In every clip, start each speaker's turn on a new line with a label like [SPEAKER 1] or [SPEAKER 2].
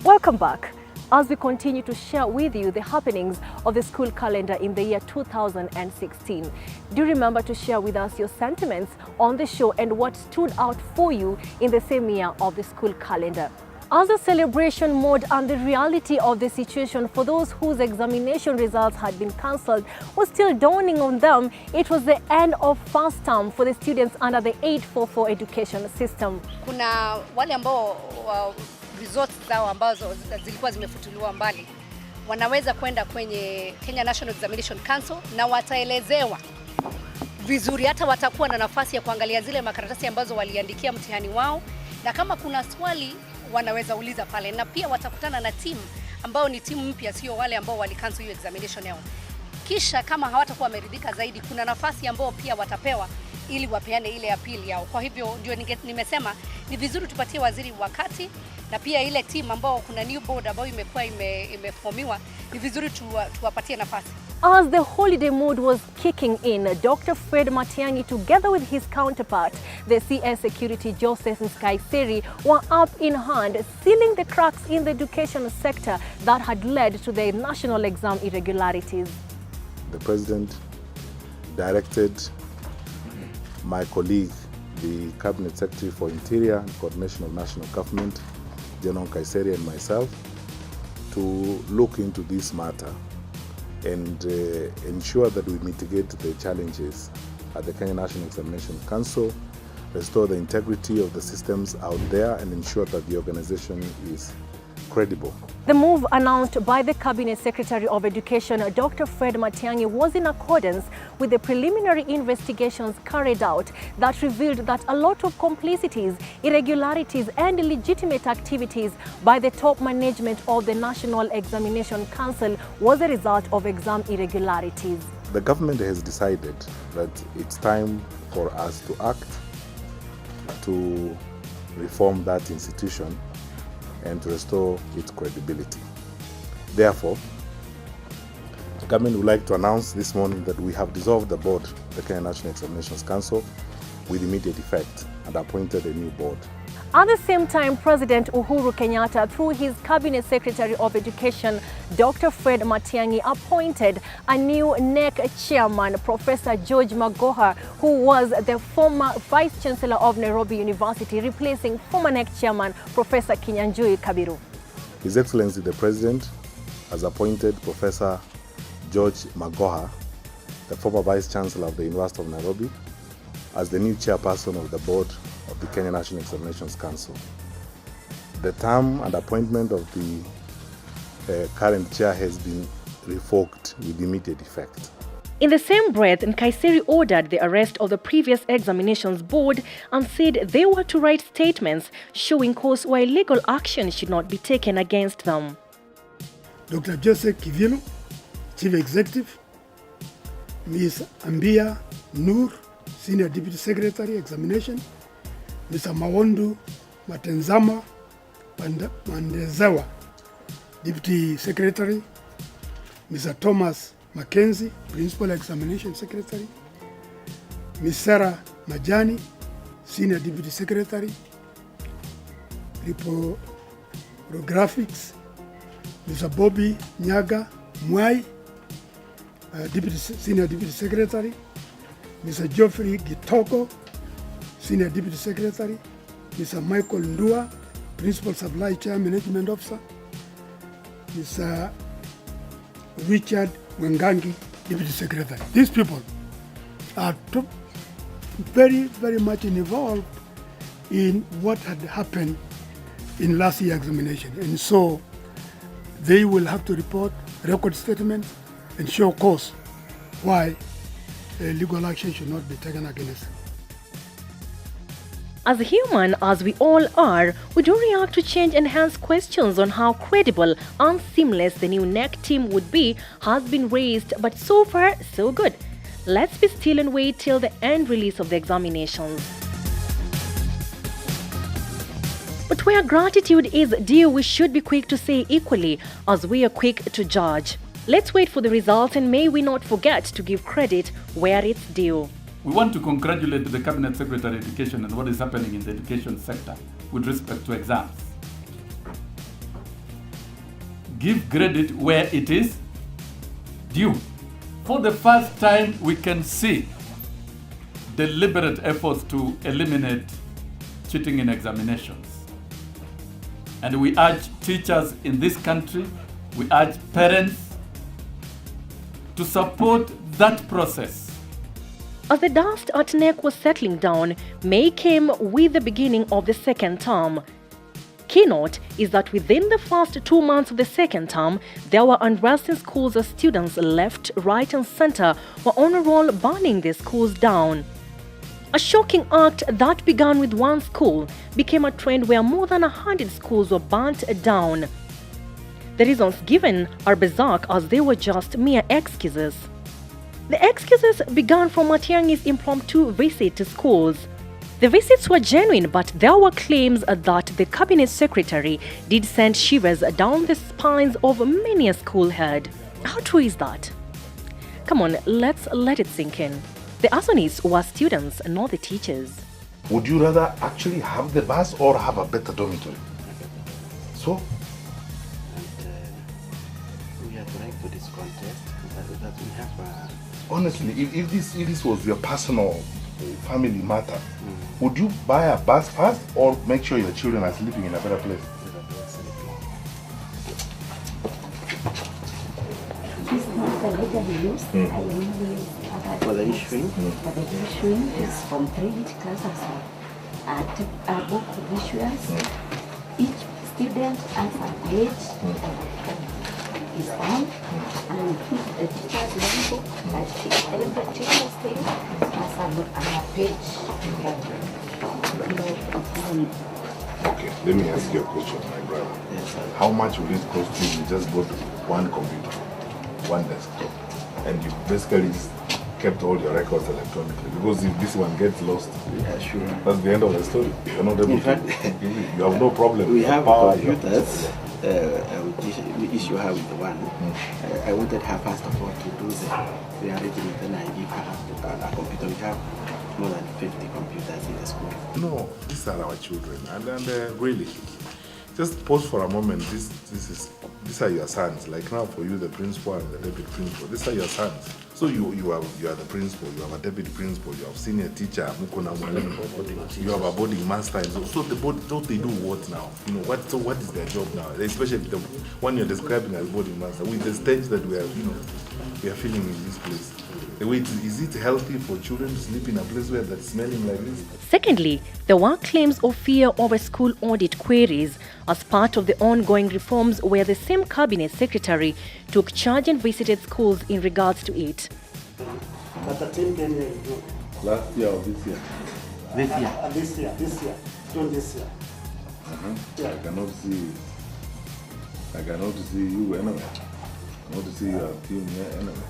[SPEAKER 1] Welcome back as we continue to share with you the happenings of the school calendar in the year 2016. Do remember to share with us your sentiments on the show and what stood out for you in the same year of the school calendar. As a celebration mode and the reality of the situation for those whose examination results had been cancelled was still dawning on them, it was the end of first term for the students under the 844 education system.
[SPEAKER 2] Kuna wale ambao results zao ambazo zilikuwa zimefutuliwa mbali wanaweza kwenda kwenye Kenya National Examination Council na wataelezewa vizuri, hata watakuwa na nafasi ya kuangalia zile makaratasi ambazo waliandikia mtihani wao, na kama kuna swali wanaweza uliza pale, na pia watakutana na timu ambao ni timu mpya, sio wale ambao walicancel hiyo examination yao. Kisha kama hawatakuwa wameridhika zaidi, kuna nafasi ambao pia watapewa ili wapeane ile appeal yao. Kwa hivyo ndio nimesema ni vizuri tupatie waziri wakati, na pia ile team ambao kuna new board ambayo imekuwa imeformiwa, ni vizuri tuwapatie nafasi.
[SPEAKER 1] As the holiday mood was kicking in, Dr. Fred Matiang'i, together with his counterpart, the CS Security Joseph Nkaissery, were up in hand, sealing the cracks in the education sector that had led to the national exam irregularities.
[SPEAKER 3] The President directed my colleague, the Cabinet Secretary for Interior and Coordination of National Government, General Nkaissery, and myself to look into this matter and ensure that we mitigate the challenges at the Kenya National Examination Council, restore the integrity of the systems out there, and ensure that the organization is credible.
[SPEAKER 1] The move announced by the Cabinet Secretary of Education, Dr. Fred Matiang'i, was in accordance with the preliminary investigations carried out that revealed that a lot of complicities, irregularities, and illegitimate activities by the top management of the National Examination Council was a result of exam irregularities.
[SPEAKER 3] The government has decided that it's time for us to act to reform that institution and to restore its credibility. Therefore, the government would like to announce this morning that we have dissolved the board, the Kenya National Examinations Council, with immediate effect and appointed a new board.
[SPEAKER 1] At the same time, President Uhuru Kenyatta, through his Cabinet Secretary of Education, Dr. Fred Matiang'i, appointed a new NEC chairman, Professor George Magoha, who was the former Vice Chancellor of Nairobi University, replacing former NEC chairman, Professor Kinyanjui Kabiru.
[SPEAKER 3] His Excellency the President has appointed Professor George Magoha, the former Vice Chancellor of the University of Nairobi, as the new chairperson of the board of the Kenya National Examinations Council. The term and appointment of the current chair has been revoked with immediate effect.
[SPEAKER 1] In the same breath, Nkaissery ordered the arrest of the previous examinations board and said they were to write statements showing cause why legal action should not be taken against them.
[SPEAKER 4] Dr. Joseph Kivilu, Chief Executive, Ms. Ambia Noor, Senior Deputy Secretary, Examination, Mr. Mawondu Matenzama Mandezawa, Deputy Secretary, Mr. Thomas Mackenzie, Principal Examination Secretary, Ms. Sarah Majani, Senior Deputy Secretary, Reprographics, Mr. Bobby Nyaga Mwai, Senior Deputy Secretary, Mr. Geoffrey Gitoko, Senior Deputy Secretary, Mr. Michael Ndua, Principal Supply Chain Management Officer, Mr. Richard Wengangi, Deputy Secretary. These people are very, very much involved in what had happened in last year's examination. And so they will have to report record statements and show cause why legal action should not be taken against them.
[SPEAKER 1] As human as we all are, we do react to change and hence questions on how credible and seamless the new NEC team would be has been raised, but so far, so good. Let's be still and wait till the end release of the examinations. But where gratitude is due, we should be quick to say equally as we are quick to judge. Let's wait for the results, and may we not forget to give credit where it's due.
[SPEAKER 5] We want to congratulate the Cabinet Secretary of Education and what is happening in the education sector with respect to exams. give credit where it is due. For the first time, we can see deliberate efforts to eliminate cheating in examinations. And we urge teachers in this country, we urge parents to support that process.
[SPEAKER 1] As the dust at NEC was settling down, May came with the beginning of the second term. Keynote is that within the first 2 months of the second term, there were unrest in schools as students left, right and center were on a roll burning their schools down. A shocking act that began with one school became a trend where more than 100 schools were burnt down. The reasons given are bizarre as they were just mere excuses. The excuses began from Matiang'i's impromptu visit to schools. The visits were genuine, but there were claims that the cabinet secretary did send shivers down the spines of many a school head. How true is that? Come on, let's let it sink in. The arsonists were students, not the teachers.
[SPEAKER 6] Would you rather actually have the bus or have a better dormitory? So?
[SPEAKER 7] And we are trying for this contest that we have.
[SPEAKER 6] Honestly, if this was your personal family matter, would you buy a bus pass or make sure your children are sleeping in a better place?
[SPEAKER 8] This is not the letter we use. I only use
[SPEAKER 7] For the issuing?
[SPEAKER 8] For the issuing is from 3 classes. A book of issuers. Each student has a page is on, and we put the teacher's notebook. Every teacher's thing has a page.
[SPEAKER 6] Okay, let me ask you a question, my brother.
[SPEAKER 7] Yes, sir.
[SPEAKER 6] How much will it cost you to just bought one computer, one desktop, and you basically just kept all your records electronically? Because if this one gets lost,
[SPEAKER 7] Yeah, sure.
[SPEAKER 6] that's the end of the story. You're not able
[SPEAKER 7] In fact,
[SPEAKER 6] you have no problem.
[SPEAKER 7] We
[SPEAKER 6] with
[SPEAKER 7] have
[SPEAKER 6] power,
[SPEAKER 7] computers. We issue her with one. I wanted her first of all to do the arrangement, then I give her a computer. We have more than 50 computers in the school.
[SPEAKER 6] No, these are our children, and really, just pause for a moment. These are your sons. Like now, for you, the principal and the deputy principal. These are your sons. So you are the principal. You have a deputy principal. You have senior teacher. You have a boarding master. So don't they do what now? You know what? So what is their job now? Especially the one you're describing as boarding master, with the stage that we are feeling in this place. The way is it healthy for children to sleep in a place where that's smelling like this?
[SPEAKER 1] Secondly, there were claims of fear over school audit queries as part of the ongoing reforms where the same cabinet secretary took charge and visited schools in regards to it.
[SPEAKER 9] But the team came here.
[SPEAKER 6] Last year or this year?
[SPEAKER 7] This year.
[SPEAKER 9] This year. June this year. Yeah.
[SPEAKER 6] I cannot see you anyway. I want to see your team here anyway.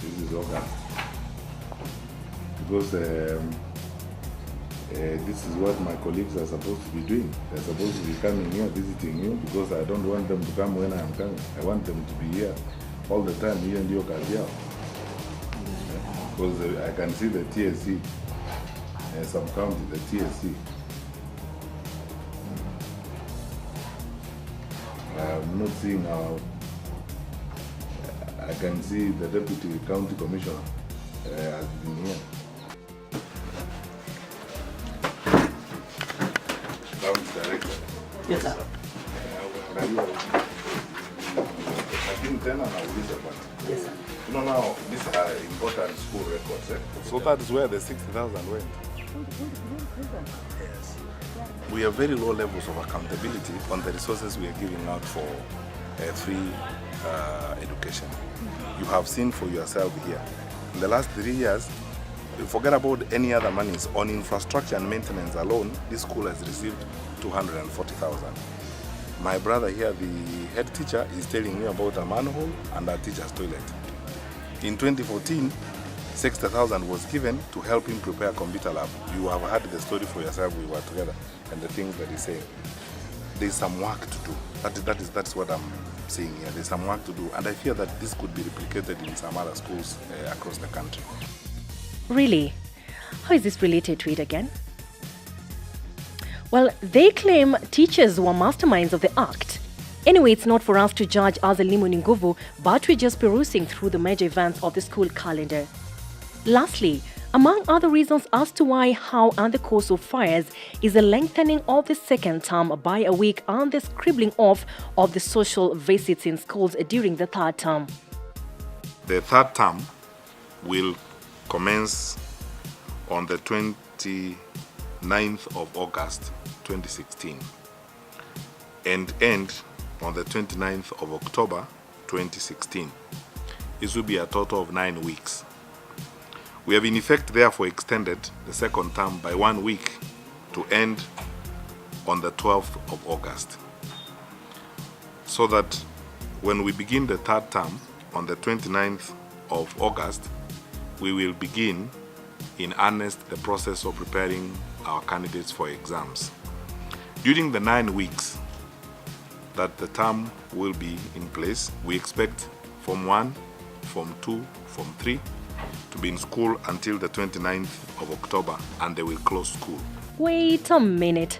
[SPEAKER 6] This is August. Because this is what my colleagues are supposed to be doing. They're supposed to be coming here, visiting you, because I don't want them to come when I'm coming. I want them to be here all the time, here in your career. Because I can see the TSC, some county, the TSC. I'm not seeing how. I can see the deputy county commissioner has been here. County director.
[SPEAKER 9] Yes, sir.
[SPEAKER 6] I think then I will listen back.
[SPEAKER 9] Yes, sir.
[SPEAKER 6] You know now, these are important school records. So that is where the 60,000 went. Yes. We have very low levels of accountability on the resources we are giving out for free education. You have seen for yourself here. In the last 3 years, forget about any other monies. On infrastructure and maintenance alone, this school has received 240,000. My brother here, the head teacher, is telling me about a manhole and a teacher's toilet. In 2014, 60,000 was given to help him prepare a computer lab. You have heard the story for yourself. We were together, and the things that he's saying. There's some work to do. That's what I'm saying here. There's some work to do, and I fear that this could be replicated in some other schools across the country.
[SPEAKER 1] Really? How is this related to it again? Well, they claim teachers were masterminds of the act. Anyway, it's not for us to judge as ELIMU Nguvu, but we're just perusing through the major events of the school calendar. Lastly, among other reasons as to why, how, and the cause of fires is the lengthening of the second term by a week and the scribbling off of the social visits in schools during the third term.
[SPEAKER 6] The third term will commence on the 29th of August 2016 and end on the 29th of October 2016. This will be a total of 9 weeks. We have in effect therefore extended the second term by 1 week to end on the 12th of August, so that when we begin the third term on the 29th of August, we will begin in earnest the process of preparing our candidates for exams. During the 9 weeks that the term will be in place, we expect Form 1, Form 2, Form 3 to be in school until the 29th of October, and they will close school.
[SPEAKER 1] Wait a minute.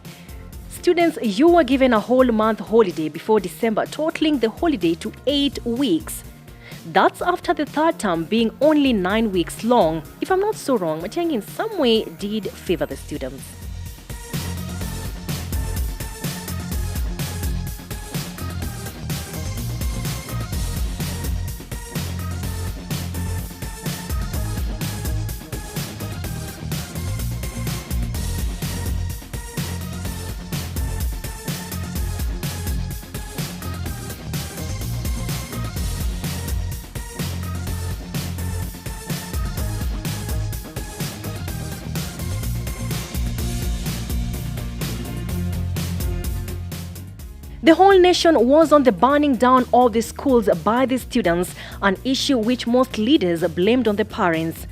[SPEAKER 1] Students, you were given a whole month holiday before December, totaling the holiday to 8 weeks. That's after the third term being only 9 weeks long. If I'm not so wrong, Matiang'i in some way did favor the students. The whole nation was on the burning down of the schools by the students, an issue which most leaders blamed on the parents.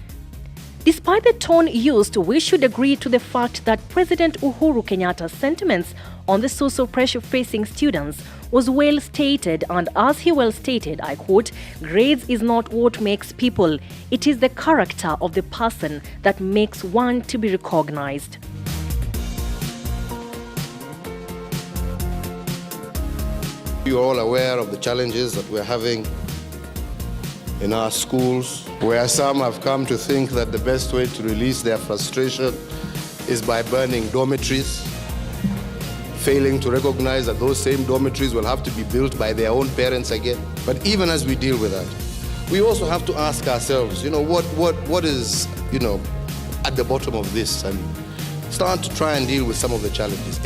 [SPEAKER 1] Despite the tone used, we should agree to the fact that President Uhuru Kenyatta's sentiments on the social pressure facing students was well stated, and as he well stated, I quote, "Grades is not what makes people, it is the character of the person that makes one to be recognized."
[SPEAKER 10] You're all aware of the challenges that we're having in our schools, where some have come to think that the best way to release their frustration is by burning dormitories, failing to recognize that those same dormitories will have to be built by their own parents again. But even as we deal with that, we also have to ask ourselves, what is, at the bottom of this, and start to try and deal with some of the challenges.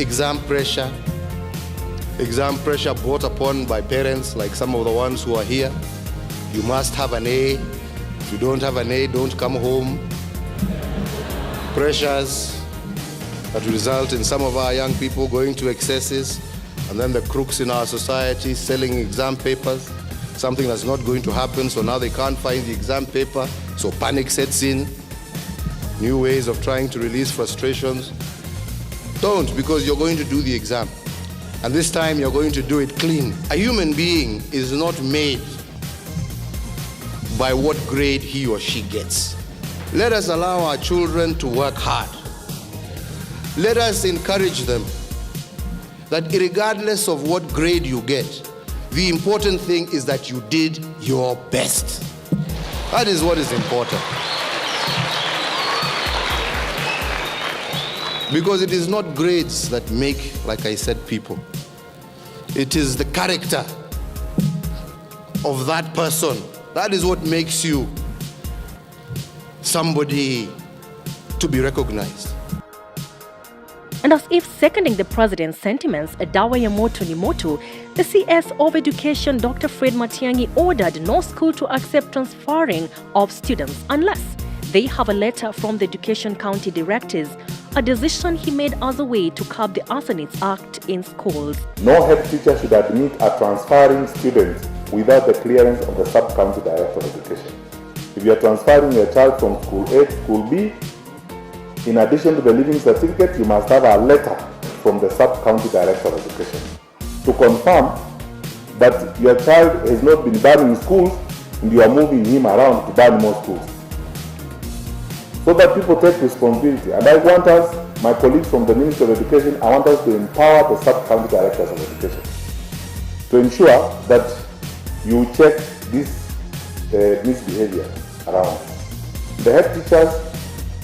[SPEAKER 10] Exam pressure brought upon by parents like some of the ones who are here. You must have an A. If you don't have an A, don't come home. Pressures that result in some of our young people going to excesses, and then the crooks in our society selling exam papers, something that's not going to happen, so now they can't find the exam paper, so panic sets in. New ways of trying to release frustrations. Don't, because you're going to do the exam. And this time you're going to do it clean. A human being is not made by what grade he or she gets. Let us allow our children to work hard. Let us encourage them that regardless of what grade you get, the important thing is that you did your best. That is what is important. Because it is not grades that make, like I said, people. It is the character of that person. That is what makes you somebody to be recognized.
[SPEAKER 1] And as if seconding the president's sentiments, Dawa ya moto ni moto, the CS of Education, Dr. Fred Matiang'i, ordered no school to accept transferring of students unless they have a letter from the Education County Directors, a decision he made as a way to curb the Arsenics Act in schools.
[SPEAKER 3] No head teacher should admit a transferring student without the clearance of the sub-county director of education. If you are transferring your child from school A to school B, in addition to the leaving certificate, you must have a letter from the sub-county director of education to confirm that your child has not been burning schools and you are moving him around to burn more schools. so that people take responsibility. And I want us, my colleagues from the Ministry of Education, I want us to empower the sub-county directors of education to ensure that you check this misbehavior around. The head teachers,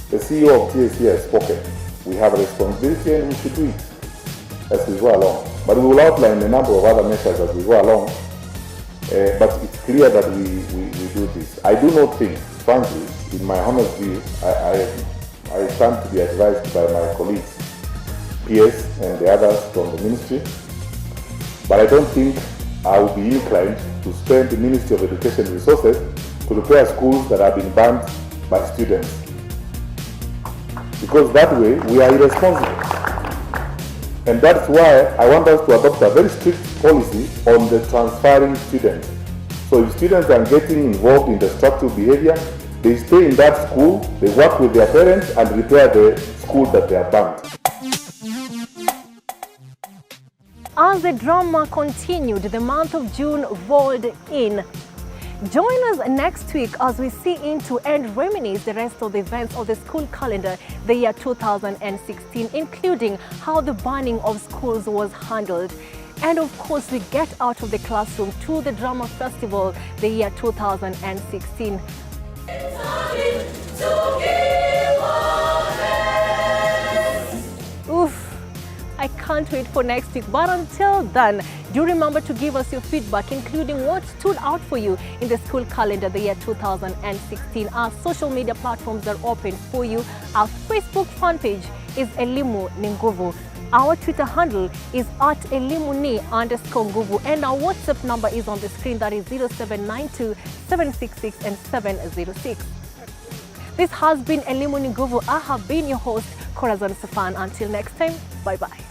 [SPEAKER 3] the CEO of TSC has spoken. We have a responsibility and we should do it as we go along. But we will outline a number of other measures as we go along. But it's clear that we do this. I do not think, frankly, in my honest view, I stand to be advised by my colleagues, PS and the others from the ministry, but I don't think I will be inclined to spend the Ministry of Education resources to repair schools that have been banned by students. Because that way, we are irresponsible. And that's why I want us to adopt a very strict policy on the transferring students. So if students are getting involved in destructive behavior, they stay in that school, they work with their parents and repair the school that they are banned.
[SPEAKER 1] As the drama continued, the month of June rolled in. Join us next week as we see into and reminisce the rest of the events of the school calendar the year 2016, including how the burning of schools was handled. And of course, we get out of the classroom to the drama festival the year 2016. Oof. I can't wait for next week, but until then, do remember to give us your feedback, including what stood out for you in the school calendar the year 2016. Our social media platforms are open for you. Our Facebook fan page is ELIMU Nguvu. Our Twitter handle is @elimuni_nguvu, and our WhatsApp number is on the screen, that is 0792 766 and 706. This has been ELIMU Nguvu. I have been your host, Corazon Safan. Until next time, bye-bye.